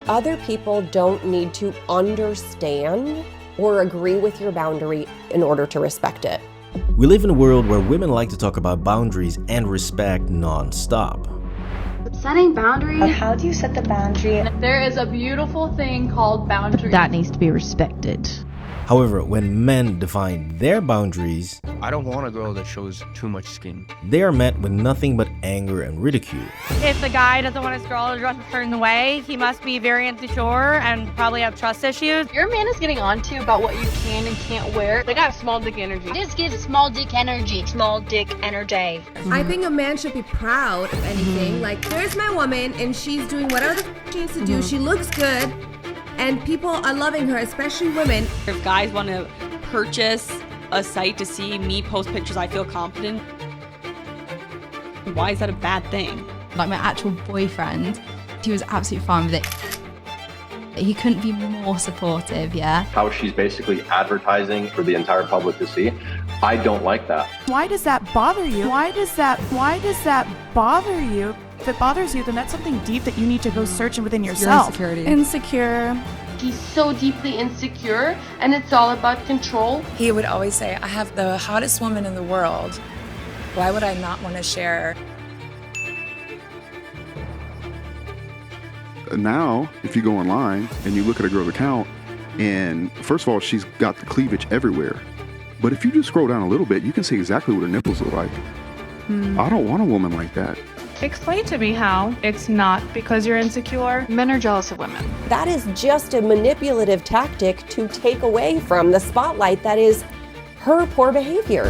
Other people don't need to understand or agree with your boundary in order to respect it. We live in a world where women like to talk about boundaries and respect non-stop. Setting boundaries. How do you set the boundary? There is a beautiful thing called boundaries. That needs to be respected. However, when men define their boundaries, I don't want a girl that shows too much skin. they are met with nothing but anger and ridicule. If the guy doesn't want his girl to dress a certain way, he must be very insecure and probably have trust issues. Your man is getting on to you about what you can and can't wear. They got small dick energy. This gives small dick energy. Small dick energy. I think a man should be proud of anything. Like, there's my woman, and she's doing whatever the she needs to do. She looks good, and people are loving her, especially women. If guys want to purchase a site to see me post pictures I feel confident, why is that a bad thing? Like my actual boyfriend, he was absolutely fine with it. He couldn't be more supportive, yeah. How she's basically advertising for the entire public to see. I don't like that. Why does that bother you? Why does that bother you? If it bothers you, then that's something deep that you need to go searching within yourself. Insecure. He's so deeply insecure, and it's all about control. He would always say, I have the hottest woman in the world. Why would I not want to share? Now, if you go online and you look at a girl's account, and first of all, she's got the cleavage everywhere. But if you just scroll down a little bit, you can see exactly what her nipples look like. I don't want a woman like that. Explain to me how it's not because you're insecure. Men are jealous of women. That is just a manipulative tactic to take away from the spotlight that is her poor behavior.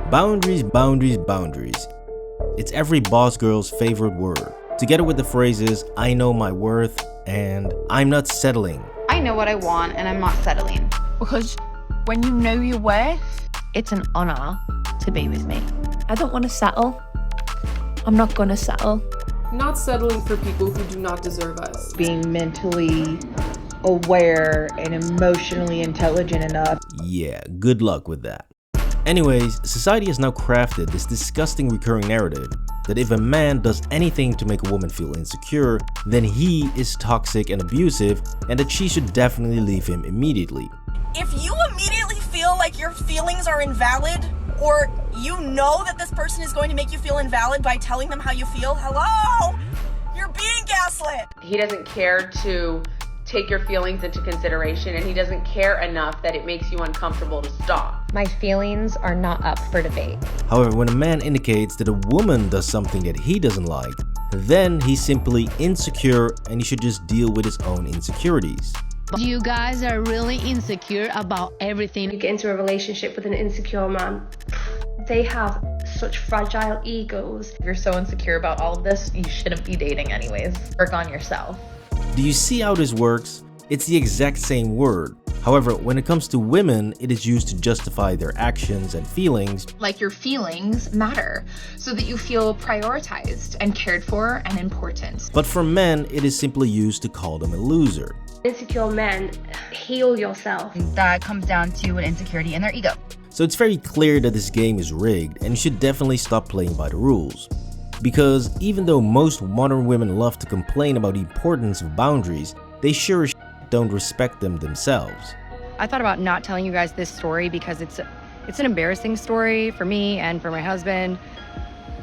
Boundaries, boundaries, boundaries. It's every boss girl's favorite word, together with the phrases, I know my worth, and I'm not settling. I know what I want, and I'm not settling. Because when you know your worth, it's an honor to be with me. I don't want to settle. I'm not going to settle. Not settling for people who do not deserve us. Being mentally aware and emotionally intelligent enough. Yeah, good luck with that. Anyways, society has now crafted this disgusting recurring narrative that if a man does anything to make a woman feel insecure, then he is toxic and abusive, and that she should definitely leave him immediately. If you immediately feel like your feelings are invalid, or you know that this person is going to make you feel invalid by telling them how you feel, hello? You're being gaslit. He doesn't care to take your feelings into consideration, and he doesn't care enough that it makes you uncomfortable to stop. My feelings are not up for debate. However, when a man indicates that a woman does something that he doesn't like, then he's simply insecure and he should just deal with his own insecurities. You guys are really insecure about everything. You get into a relationship with an insecure man, they have such fragile egos. If you're so insecure about all of this, you shouldn't be dating anyways. Work on yourself. Do you see how this works? It's the exact same word. However, when it comes to women, it is used to justify their actions and feelings. Like your feelings matter, so that you feel prioritized and cared for and important. But for men, it is simply used to call them a loser. Insecure men, heal yourself. That comes down to an insecurity in their ego. So it's very clear that this game is rigged and you should definitely stop playing by the rules. Because even though most modern women love to complain about the importance of boundaries, they sure as don't respect them themselves. I thought about not telling you guys this story because it's an embarrassing story for me and for my husband,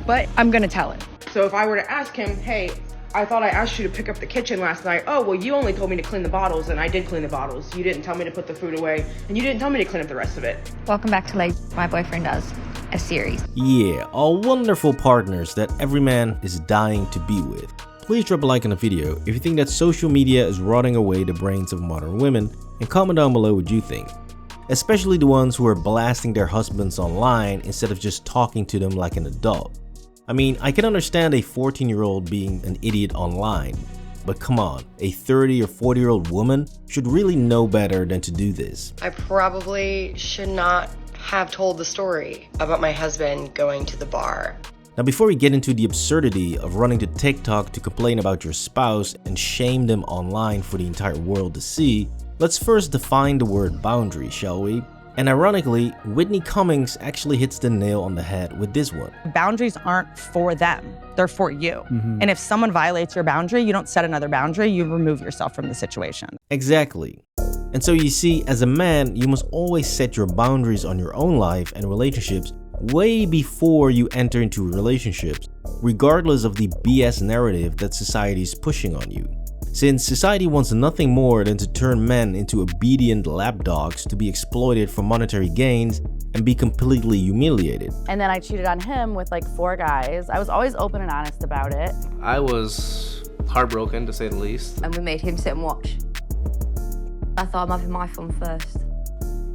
but I'm gonna tell it. So if I were to ask him, hey, I thought I asked you to pick up the kitchen last night. Oh, well, you only told me to clean the bottles, and I did clean the bottles. You didn't tell me to put the food away, and you didn't tell me to clean up the rest of it. Welcome back to Like My Boyfriend Does, a series. Yeah, all wonderful partners that every man is dying to be with. Please drop a like on the video if you think that social media is rotting away the brains of modern women, and comment down below what you think. Especially the ones who are blasting their husbands online instead of just talking to them like an adult. I mean, I can understand a 14-year-old being an idiot online, but come on, a 30 or 40-year-old woman should really know better than to do this. I probably should not have told the story about my husband going to the bar. Now before we get into the absurdity of running to TikTok to complain about your spouse and shame them online for the entire world to see, let's first define the word boundary, shall we? And ironically, Whitney Cummings actually hits the nail on the head with this one. Boundaries aren't for them, they're for you. And if someone violates your boundary, you don't set another boundary, you remove yourself from the situation. Exactly. And so you see, as a man, you must always set your boundaries on your own life and relationships way before you enter into relationships, regardless of the BS narrative that society is pushing on you. Since society wants nothing more than to turn men into obedient lapdogs to be exploited for monetary gains and be completely humiliated. And then I cheated on him with like 4 guys. I was always open and honest about it. I was heartbroken, to say the least. And we made him sit and watch. I thought I'm having my fun first.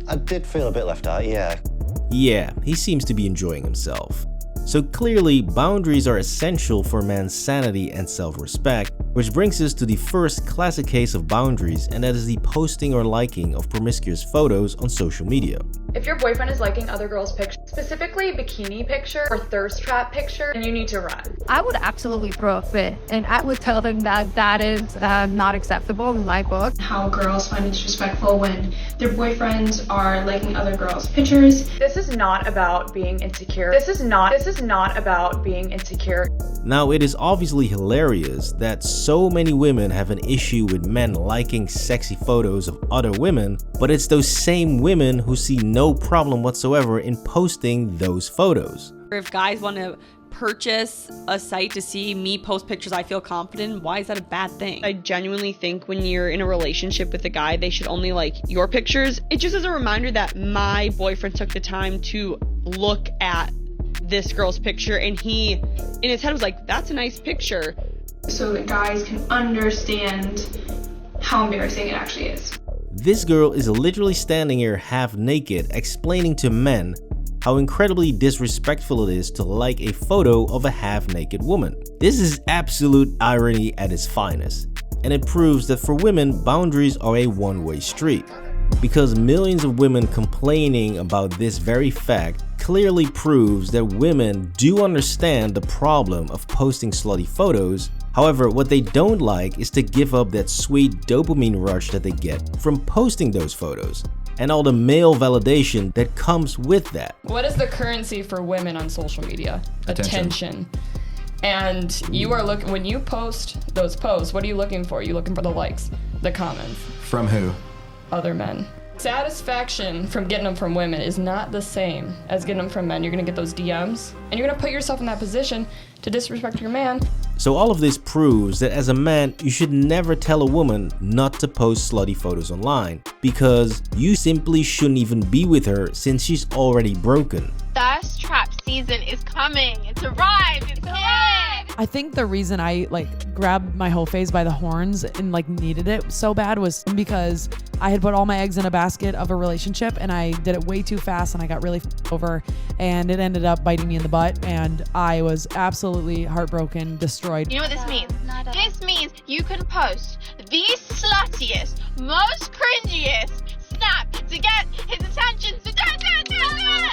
I did feel a bit left out, yeah. Yeah, he seems to be enjoying himself. So clearly, boundaries are essential for a man's sanity and self-respect, which brings us to the first classic case of boundaries, and that is the posting or liking of promiscuous photos on social media. If your boyfriend is liking other girls' pictures, specifically bikini picture or thirst trap picture, then you need to run. I would absolutely throw a fit, and I would tell them that that is not acceptable in my book. How girls find it disrespectful when their boyfriends are liking other girls' pictures. This is not about being insecure. This is not about being insecure. Now, it is obviously hilarious that so many women have an issue with men liking sexy photos of other women, but it's those same women who see no problem whatsoever in posting those photos. If guys want to purchase a site to see me post pictures I feel confident, why is that a bad thing? I genuinely think when you're in a relationship with a guy, they should only like your pictures. It just is a reminder that my boyfriend took the time to look at this girl's picture, and he in his head was like, that's a nice picture. So that guys can understand how embarrassing it actually is. This girl is literally standing here half naked, explaining to men how incredibly disrespectful it is to like a photo of a half-naked woman. This is absolute irony at its finest, and it proves that for women, boundaries are a one-way street. Because millions of women complaining about this very fact clearly proves that women do understand the problem of posting slutty photos. However, what they don't like is to give up that sweet dopamine rush that they get from posting those photos, and all the male validation that comes with that. What is the currency for women on social media? Attention. And you are looking, when you post those posts, what are you looking for? You're looking for the likes, the comments. From who? Other men. Satisfaction from getting them from women is not the same as getting them from men. You're gonna get those DMs, and you're gonna put yourself in that position to disrespect your man. So all of this proves that as a man, you should never tell a woman not to post slutty photos online, because you simply shouldn't even be with her since she's already broken. Thirst trap season is coming. It's arrived. It's here. I think the reason I grabbed my whole face by the horns and needed it so bad was because I had put all my eggs in a basket of a relationship, and I did it way too fast, and I got really over, and it ended up biting me in the butt, and I was absolutely heartbroken, destroyed. You know what this means? This means you can post the sluttiest, most cringiest snap to get his attention. So don't do it.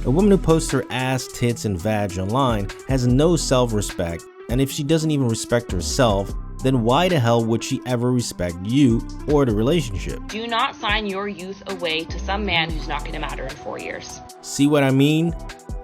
A woman who posts her ass, tits, and vag online has no self-respect, and if she doesn't even respect herself, then why the hell would she ever respect you or the relationship? Do not sign your youth away to some man who's not going to matter in 4 years. See what I mean?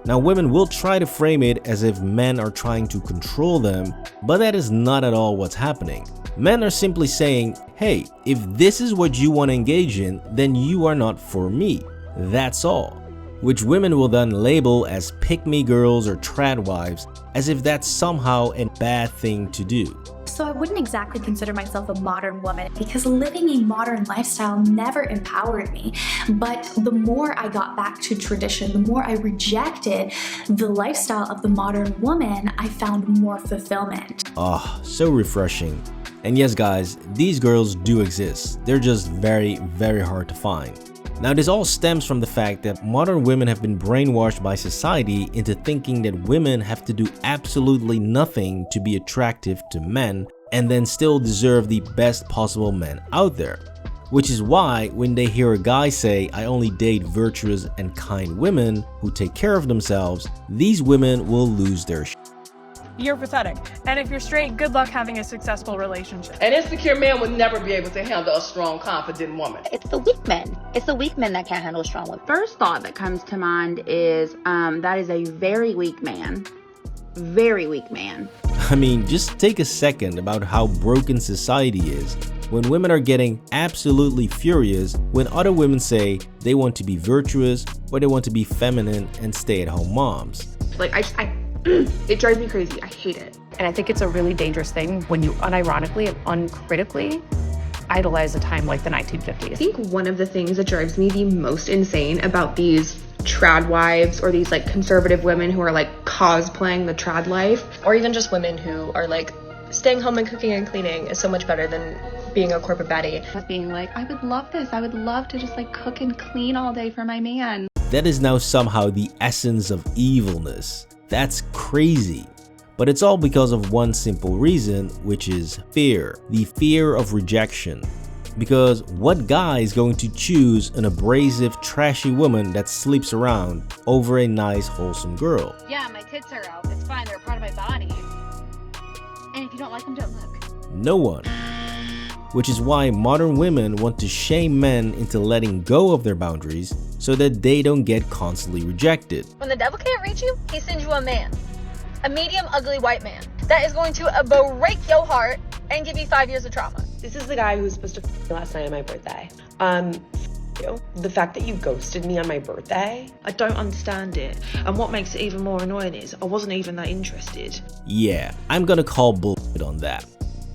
Now, women will try to frame it as if men are trying to control them, but that is not at all what's happening. Men are simply saying, hey, if this is what you want to engage in, then you are not for me. That's all. Which women will then label as pick-me girls or tradwives, as if that's somehow a bad thing to do. So I wouldn't exactly consider myself a modern woman, because living a modern lifestyle never empowered me. But the more I got back to tradition, the more I rejected the lifestyle of the modern woman, I found more fulfillment. Ah, so refreshing. And yes guys, these girls do exist. They're just very, very hard to find. Now, this all stems from the fact that modern women have been brainwashed by society into thinking that women have to do absolutely nothing to be attractive to men and then still deserve the best possible men out there. Which is why when they hear a guy say, I only date virtuous and kind women who take care of themselves, these women will lose their shit. you're pathetic. And if you're straight, good luck having a successful relationship. An insecure man would never be able to handle a strong, confident woman. It's the weak men. It's the weak men that can't handle a strong woman. First thought that comes to mind is that is a very weak man. Very weak man. I mean, just take a second about how broken society is when women are getting absolutely furious when other women say they want to be virtuous or they want to be feminine and stay-at-home moms. Like, it drives me crazy. I hate it. And I think it's a really dangerous thing when you unironically and uncritically idolize a time like the 1950s. I think one of the things that drives me the most insane about these Tradwives or these like conservative women who are like cosplaying the trad life, or even just women who are like staying home and cooking and cleaning is so much better than being a corporate baddie. Being like, I would love this. I would love to just like cook and clean all day for my man. That is now somehow the essence of evilness. That's crazy. But it's all because of one simple reason, which is fear. The fear of rejection. Because what guy is going to choose an abrasive, trashy woman that sleeps around over a nice, wholesome girl? Yeah, my tits are out. It's fine. They're a part of my body. And if you don't like them, don't look. No one. Which is why modern women want to shame men into letting go of their boundaries so that they don't get constantly rejected. When the devil can't reach you, he sends you a man. A medium, ugly white man. That is going to break your heart and give you 5 years of trauma. This is the guy who was supposed to f last night on my birthday. You. The fact that you ghosted me on my birthday, I don't understand it. And what makes it even more annoying is I wasn't even that interested. Yeah, I'm gonna call bullshit on that.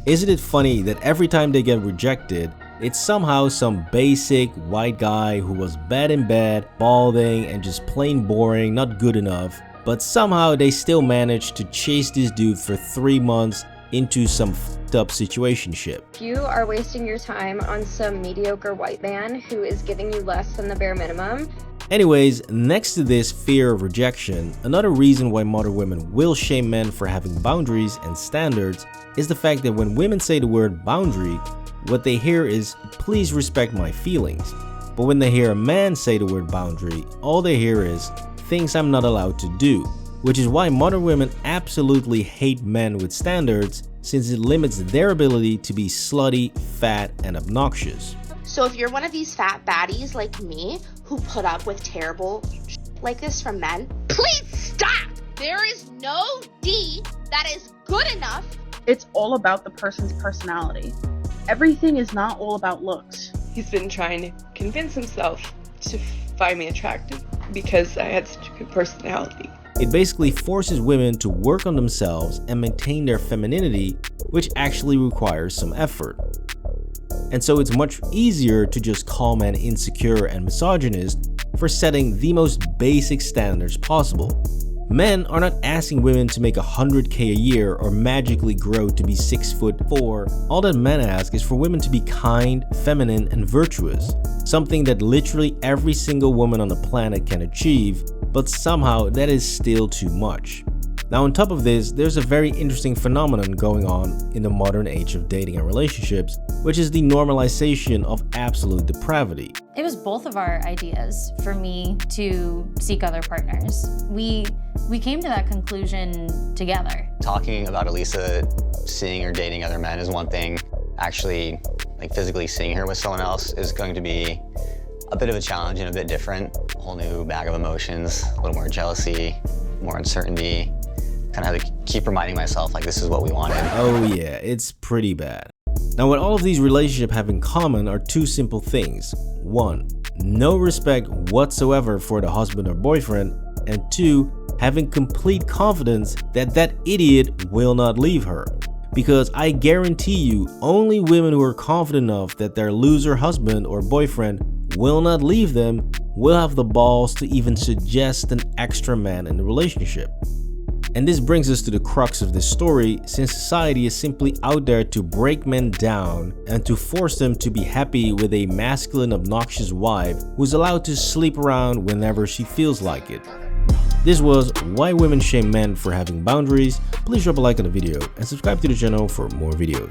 Isn't it funny that every time they get rejected, it's somehow some basic white guy who was bad in bed, balding, and just plain boring, not good enough, but somehow they still managed to chase this dude for 3 months into some f***ed up situationship. You are wasting your time on some mediocre white man who is giving you less than the bare minimum. Anyways, next to this fear of rejection, another reason why modern women will shame men for having boundaries and standards is the fact that when women say the word boundary, what they hear is, please respect my feelings. But when they hear a man say the word boundary, all they hear is, things I'm not allowed to do. Which is why modern women absolutely hate men with standards, since it limits their ability to be slutty, fat, and obnoxious. So if you're one of these fat baddies like me, who put up with terrible shit like this from men, please stop! There is no D that is good enough. It's all about the person's personality. Everything is not all about looks. He's been trying to convince himself to find me attractive because I had such a good personality. It basically forces women to work on themselves and maintain their femininity, which actually requires some effort. And so it's much easier to just call men insecure and misogynist for setting the most basic standards possible. Men are not asking women to make $100K a year or magically grow to be 6'4". All that men ask is for women to be kind, feminine, and virtuous. Something that literally every single woman on the planet can achieve, but somehow that is still too much. Now on top of this, there's a very interesting phenomenon going on in the modern age of dating and relationships, which is the normalization of absolute depravity. It was both of our ideas for me to seek other partners. We came to that conclusion together. Talking about Elisa seeing her dating other men is one thing. Actually, like physically seeing her with someone else is going to be a bit of a challenge and a bit different. A whole new bag of emotions, a little more jealousy, more uncertainty. Kind of have to keep reminding myself like this is what we wanted. Oh yeah, it's pretty bad. Now what all of these relationships have in common are two simple things. 1, no respect whatsoever for the husband or boyfriend, and 2, having complete confidence that that idiot will not leave her. Because I guarantee you, only women who are confident enough that their loser husband or boyfriend will not leave them will have the balls to even suggest an extra man in the relationship. And this brings us to the crux of this story, since society is simply out there to break men down and to force them to be happy with a masculine, obnoxious wife who's allowed to sleep around whenever she feels like it. This was Why Women Shame Men for Having Boundaries. Please drop a like on the video and subscribe to the channel for more videos.